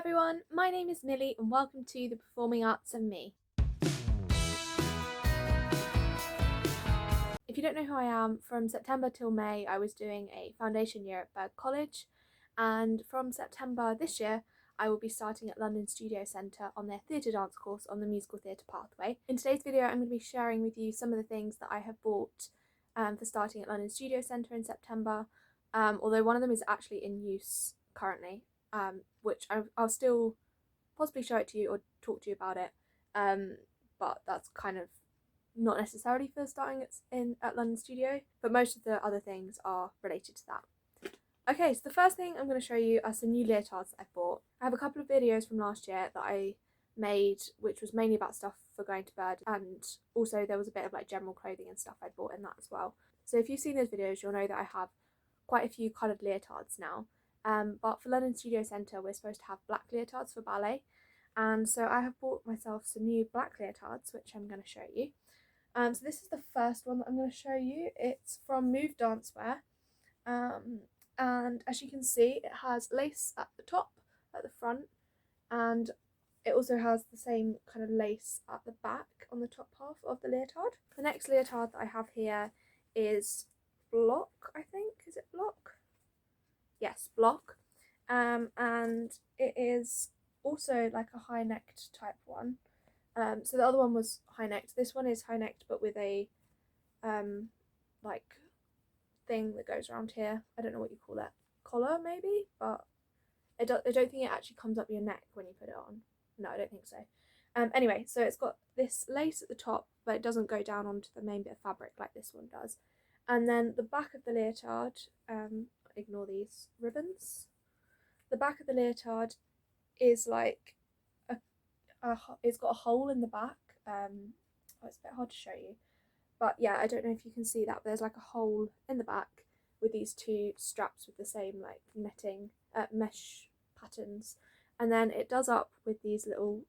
everyone, my name is Millie and welcome to the Performing Arts and Me. If you don't know who I am, from September till May I was doing a foundation year at Berg College, and from September this year I will be starting at London Studio Centre on their theatre dance course on the musical theatre pathway. In today's video I'm going to be sharing with you some of the things that I have bought for starting at London Studio Centre in September, although one of them is actually in use currently, which I'll still possibly show it to you or talk to you about it, but that's kind of not necessarily for starting at London Studio, but most of the other things are related to that. Okay, so the first thing I'm going to show you are some new leotards that I bought. I have a couple of videos from last year that I made, which was mainly about stuff for going to bed, and also there was a bit of like general clothing and stuff I bought in that as well. So if you've seen those videos, you'll know that I have quite a few coloured leotards now. But for London Studio Centre we're supposed to have black leotards for ballet, and so I have bought myself some new black leotards which I'm going to show you. So this is the first one that I'm going to show you. It's from Move Dancewear, and as you can see it has lace at the top, at the front, and it also has the same kind of lace at the back on the top half of the leotard. The next leotard that I have here is Block, I think. Is it Block? Yes, Block. And it is also like a high necked type one. So the other one was high necked. This one is high necked but with a like thing that goes around here. I don't know what you call it. Collar maybe, but I don't think it actually comes up your neck when you put it on. No, I don't think so. Anyway, so it's got this lace at the top, but it doesn't go down onto the main bit of fabric like this one does. And then the back of the leotard, ignore these ribbons. The back of the leotard is like it's got a hole in the back. It's a bit hard to show you, but yeah, I don't know if you can see that, but there's like a hole in the back with these two straps with the same like netting mesh patterns, and then it does up with these little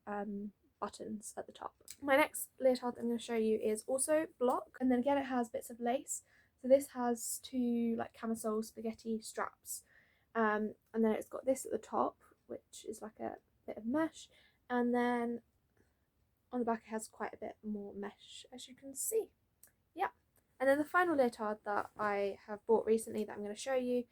buttons at the top. My next leotard that I'm going to show you is also Block, and then again it has bits of lace. So this has two like camisole spaghetti straps, and then it's got this at the top which is like a bit of mesh, and then on the back it has quite a bit more mesh, as you can see. Yeah, and then the final leotard that I have bought recently that I'm going to show you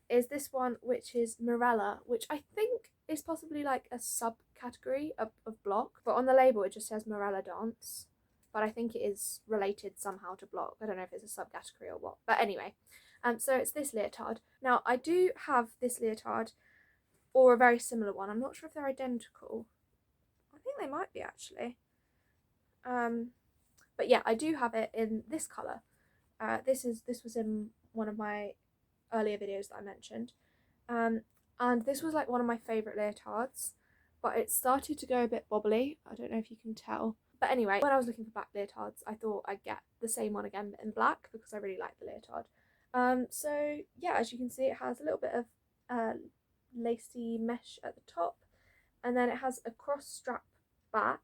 is this one, which is Morella, which I think is possibly like a subcategory of Block, but on the label it just says Morella Dance, but I think it is related somehow to Block. I don't know if it's a subcategory or what, but anyway, so it's this leotard. Now I do have this leotard, or a very similar one. I'm not sure if they're identical. I think they might be actually. But yeah, I do have it in this colour. This was in one of my earlier videos that I mentioned. And this was like one of my favourite leotards, but it started to go a bit bobbly. I don't know if you can tell. But anyway, when I was looking for black leotards, I thought I'd get the same one again but in black because I really like the leotard. So yeah, as you can see, it has a little bit of lacy mesh at the top, and then it has a cross strap back,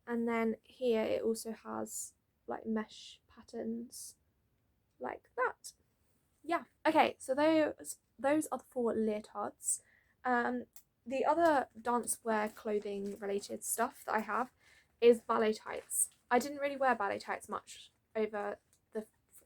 and then here it also has like mesh patterns like that. Yeah, okay, so those are the 4 leotards. The other dancewear clothing related stuff that I have is ballet tights. I didn't really wear ballet tights much over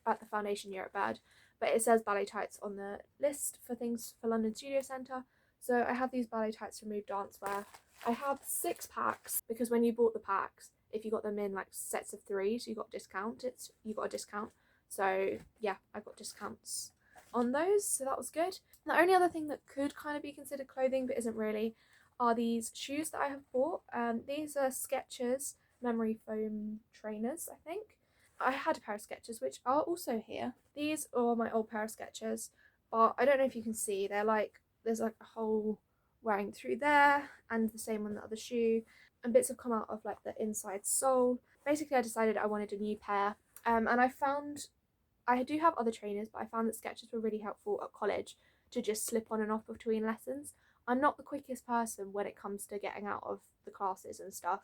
at the foundation year at Bird, but it says ballet tights on the list for things for London Studio Centre, so I have these ballet tights from Move Dancewear. I have 6 packs because when you bought the packs, if you got them in like sets of 3, so you got a discount. So yeah, I got discounts on those, so that was good. The only other thing that could kind of be considered clothing but isn't really are these shoes that I have bought. These are Skechers memory foam trainers, I think. I had a pair of Skechers which are also here. These are my old pair of Skechers, but I don't know if you can see, they're like, there's like a hole wearing through there, and the same on the other shoe, and bits have come out of like the inside sole. Basically I decided I wanted a new pair, and I do have other trainers, but I found that Skechers were really helpful at college to just slip on and off between lessons. I'm not the quickest person when it comes to getting out of the classes and stuff.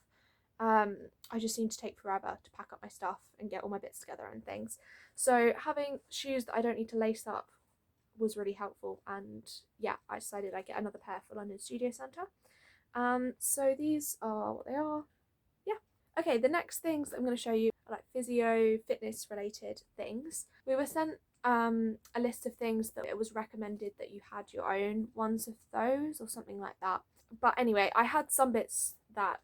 I just seem to take forever to pack up my stuff and get all my bits together and things. So having shoes that I don't need to lace up was really helpful, and yeah, I decided I'd get another pair for London Studio Centre. So these are what they are. Yeah. Okay, the next things I'm going to show you are like physio, fitness related things. We were sent a list of things that it was recommended that you had your own ones of those or something like that. But anyway, I had some bits that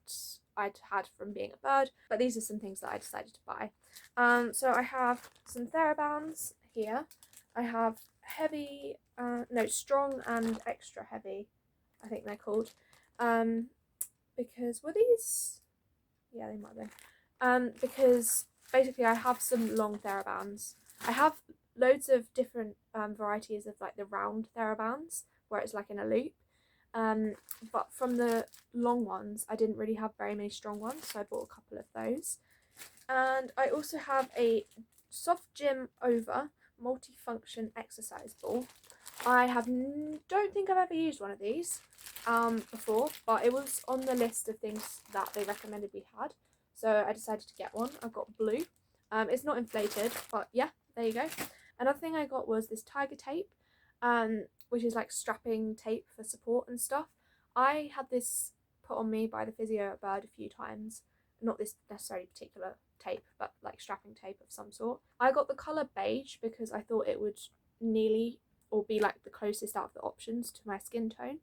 I'd had from being a bird, but these are some things that I decided to buy. So I have some TheraBands here. I have heavy, no, strong and extra heavy, I think they're called. Because were these? Yeah, they might be. Because basically I have some long TheraBands. I have loads of different varieties of like the round TheraBands where it's like in a loop. But from the long ones, I didn't really have very many strong ones, so I bought a couple of those. And I also have a Soft Gym Over multifunction exercise ball. I don't think I've ever used one of these before, but it was on the list of things that they recommended we had, so I decided to get one. I've got blue. It's not inflated, but yeah, there you go. Another thing I got was this tiger tape, which is like strapping tape for support and stuff. I had this put on me by the physio at Bird a few times. Not this necessarily particular tape, but like strapping tape of some sort. I got the colour beige because I thought it would nearly or be like the closest out of the options to my skin tone,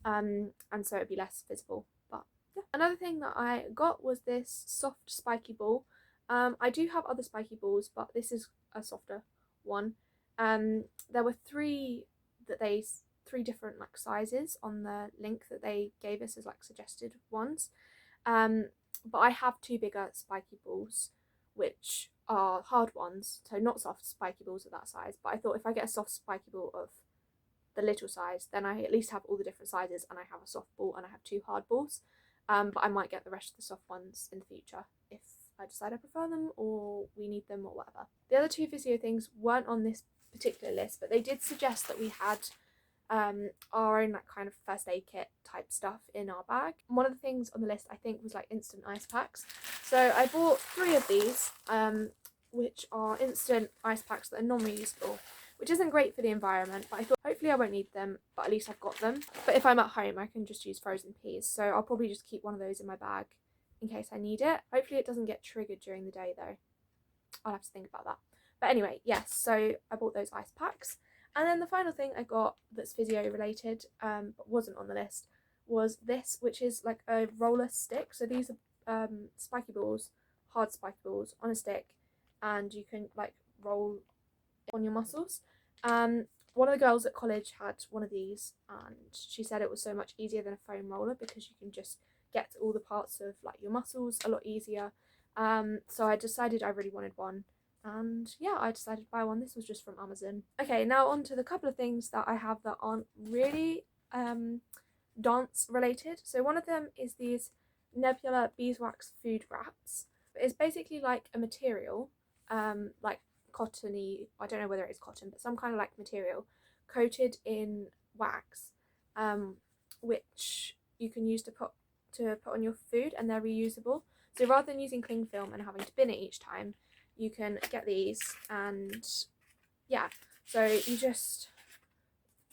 and so it'd be less visible. But yeah. Another thing that I got was this soft spiky ball. I do have other spiky balls, but this is a softer one. There were three different like sizes on the link that they gave us as like suggested ones. But I have two bigger spiky balls, which are hard ones, so not soft spiky balls of that size. But I thought if I get a soft spiky ball of the little size, then I at least have all the different sizes, and I have a soft ball and I have two hard balls. But I might get the rest of the soft ones in the future if I decide I prefer them or we need them or whatever. The other two physio things weren't on this particular list, but they did suggest that we had our own like kind of first aid kit type stuff in our bag. One of the things on the list I think was like instant ice packs, so I bought 3 of these, which are instant ice packs that are non-reusable, which isn't great for the environment, but I thought hopefully I won't need them, but at least I've got them. But if I'm at home I can just use frozen peas, so I'll probably just keep one of those in my bag in case I need it. Hopefully it doesn't get triggered during the day though. I'll have to think about that. But anyway, yes, so I bought those ice packs. And then the final thing I got that's physio related, but wasn't on the list, was this, which is like a roller stick. So these are spiky balls, hard spiky balls on a stick, and you can like roll on your muscles. One of the girls at college had one of these, and she said it was so much easier than a foam roller because you can just get to all the parts of like your muscles a lot easier. So I decided I really wanted one. And yeah, I decided to buy one. This was just from Amazon. Okay, now on to the couple of things that I have that aren't really dance related. So one of them is these Nebula beeswax food wraps. It's basically like a material, like cottony, I don't know whether it is cotton, but some kind of like material coated in wax, which you can use to put on your food, and they're reusable. So rather than using cling film and having to bin it each time, you can get these, and yeah, so you just,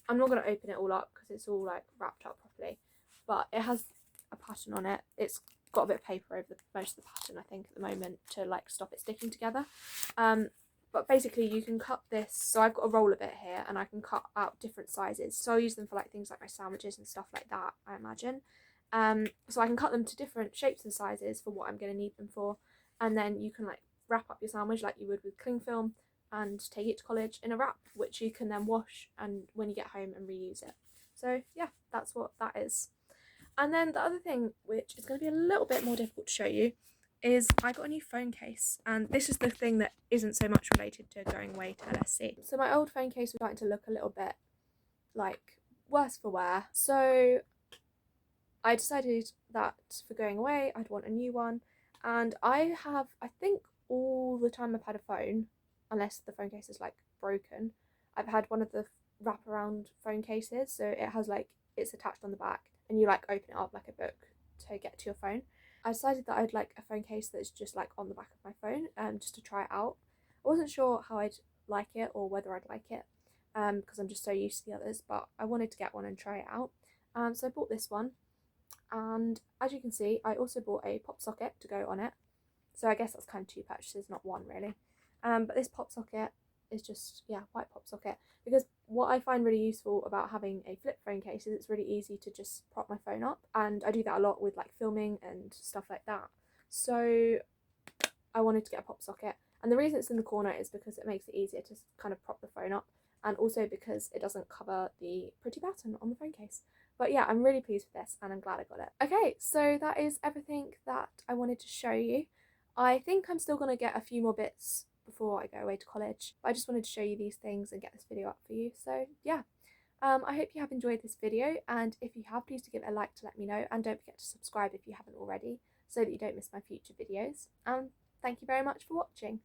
I'm not going to open it all up because it's all like wrapped up properly, but it has a pattern on it. It's got a bit of paper over most of the pattern, I think, at the moment to like stop it sticking together. But basically you can cut this, so I've got a roller bit here and I can cut out different sizes, so I'll use them for like things like my sandwiches and stuff like that, I imagine. So I can cut them to different shapes and sizes for what I'm going to need them for, and then you can like wrap up your sandwich like you would with cling film and take it to college in a wrap, which you can then wash and when you get home and reuse it. So yeah, that's what that is. And then the other thing, which is going to be a little bit more difficult to show you, is I got a new phone case, and this is the thing that isn't so much related to going away to LSC. So my old phone case was starting to look a little bit like worse for wear, so I decided that for going away I'd want a new one. And I have, I think all the time I've had a phone, unless the phone case is like broken, I've had one of the wraparound phone cases, so it has like, it's attached on the back and you like open it up like a book to get to your phone. I decided that I'd like a phone case that's just like on the back of my phone, just to try it out. I wasn't sure how I'd like it or whether I'd like it, because I'm just so used to the others, but I wanted to get one and try it out. So I bought this one, And as you can see, I also bought a pop socket to go on it. So I guess that's kind of 2 purchases, not 1 really. But this pop socket is just, yeah, white pop socket, because what I find really useful about having a flip phone case is it's really easy to just prop my phone up, and I do that a lot with like filming and stuff like that. So I wanted to get a pop socket, and the reason it's in the corner is because it makes it easier to kind of prop the phone up, and also because it doesn't cover the pretty pattern on the phone case. But yeah, I'm really pleased with this and I'm glad I got it. Okay, so that is everything that I wanted to show you. I think I'm still going to get a few more bits before I go away to college, but I just wanted to show you these things and get this video up for you. So yeah, I hope you have enjoyed this video, and if you have, please do give it a like to let me know, and don't forget to subscribe if you haven't already so that you don't miss my future videos. And thank you very much for watching.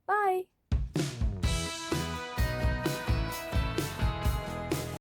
Bye!